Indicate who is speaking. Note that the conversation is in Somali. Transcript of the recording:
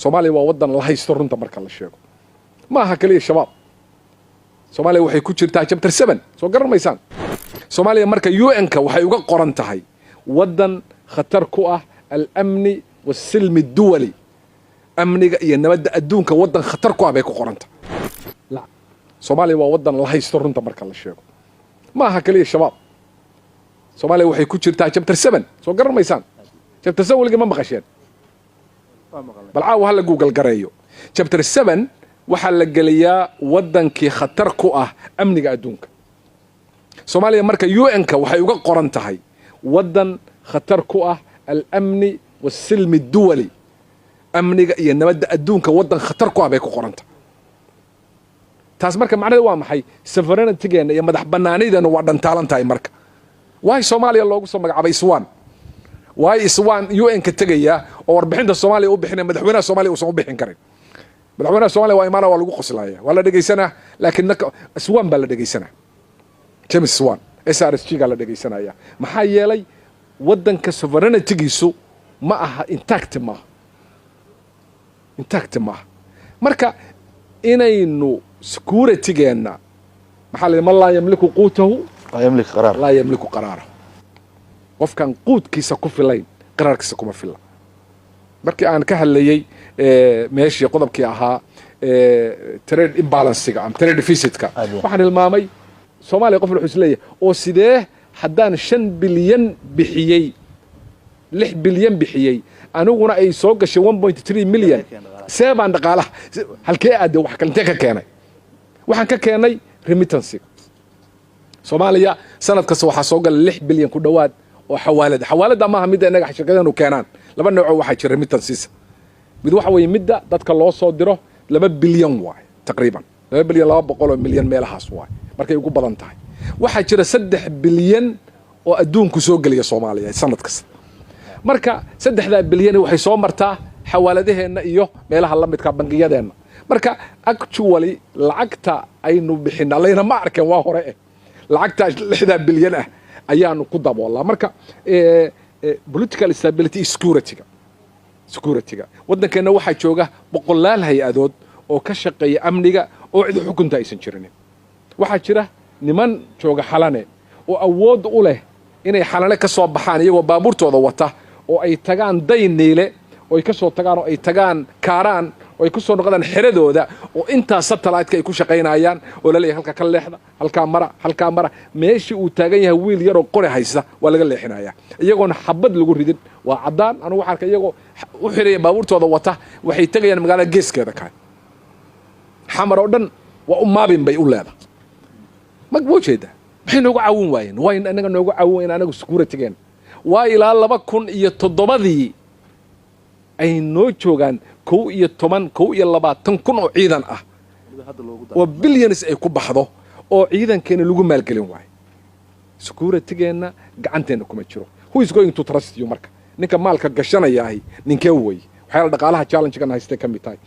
Speaker 1: Soomaaliya waa wadan la haysto runta marka la sheego ma aha kaliya shabaab. Soomaaliya waxay ku jirtaa chapter 7 soo garanaysaan. Soomaaliya marka UN-ka waxay uga qoran tahay wadan khatar ku ah al-amni was-silmi ad-duwali. amniga iyo nabadda adduunka wadan khatar ku ah bay ku qoran tahay. Soomaaliya waa wadan la haysto runta marka la sheego ma aha kaliya shabaab. Soomaaliya waxay ku jirtaa chapter 7 soo garanaysaan. chapter 7 waliga ma maqasheen bal caawa hala google gareeyo. chapter 7 waxaa la geliyaa wadankii khatar ku ah amniga adduunka. Soomaaliya marka UN-ka waxay uga qoran tahay wadan khatar ku ah al-amni was-silmi ad-duwali. amniga iyo nabadda adduunka wadan khatar ku ah bay ku qoran tahay. taas marka macnaheedu waa maxay? sovereignty-geena iyo madax banaanideena waa dhantaalan tahay marka. waay Soomaaliya loogu soo magacaabay Iswaan? waay Iswaan UN-ka tegaya oo warbixinta Soomaaliya u bixinay madaxweynaha Soomaaliya uusan u bixin karin? madaxweynaha Soomaaliya waa imaana waa lagu qoslaya waa la dhageysanaa laakiin Iswaan baa la dhageysanaa. James Iswaan SRSG-ga la dhageysanaya maxaa yeelay wadanka sovereignty-giisu ma aha intact ma marka inaynu security-geena maxaa la man laa yamliku quutahu laa yamliku qaraarahu. qofkan quudkiisa ku filayn qaraarkiisa kuma fila. markii aan ka hadlayay meeshii qodobkii ahaa trade imbalance-ga ama trade deficit-ka waxaan hilmaamay Soomaaliya qof wuxuu isleeyahay oo sidee haddaan 5 bilyan bixiyay 6 bilyan bixiyay aniguna ay soo gashay 1.3 milyan seebaan dhaqaalaha halkee aad wax kalintee ka keenay? waxaan ka keenay remittance. Soomaaliya sanad kasta waxaa soo galay 6 bilyan ku dhawaad oo xawaalada maaha mid inaga shirkadanu keenaan laba nooc waxaa jira remittances. mid waxa weeye midda dadka loo soo diro 2 bilyan waay taqriiban 2 bilyan 200 milyan meelahaas waay markay ugu badan tahay. waxaa jira 3 bilyan oo adduunku soo galiya Soomaaliya sanad kasta. marka 3 bilyan waxay soo martaa xawaaladaheena iyo meelaha la midka bangiyadeena. marka actually lacagta aynu bixin alayna ma arkeen waa hore lacagta 6 bilyan ah ayaanu ku daboolaa. marka political stability security-ga wadankeena waxaa jooga boqolaal hay-adood oo ka shaqeeya amniga oo cid xukunta aysan jirin. waxaa jira niman jooga Xalane oo awood u leh inay Xalane ka soo baxaan iyagoo baabuurtooda wata oo ay tagaan Dayniile oo ay ka soo tagaan oo ay tagaan Kaaraan oo ay ku soo noqdaan xiradooda oo inta satellite-ka ay ku shaqeynayaan oo la leeyahay halka ka leexda halka mara meeshii uu taagan yahay wiil yar oo qori haysta waa laga leexinayaa iyagoona xabad lagu ridin. waa cadaan anigu waxaan arkay iyagoo u xiraya baabuurtooda wata waxay tagayaan magaalada geeskeeda ka xamar oo dhan waa maabin bay u leedahay. ma wajahda maxay noogu caawin waayeen? waa in anaga noogu caawin anagu security-geena waa ilaa 2007 ay noo joogaan 11 kun oo ciidan ah oo billions ay ku baxdo oo ciidankeena lagu maalgelin waayo. security-geena gacanteena kuma jiro. who is going to trust you marka ninka maalka gashanaya ninkee way waxyaala dhaqaalaha challenge-kan haystay ka mid tahay.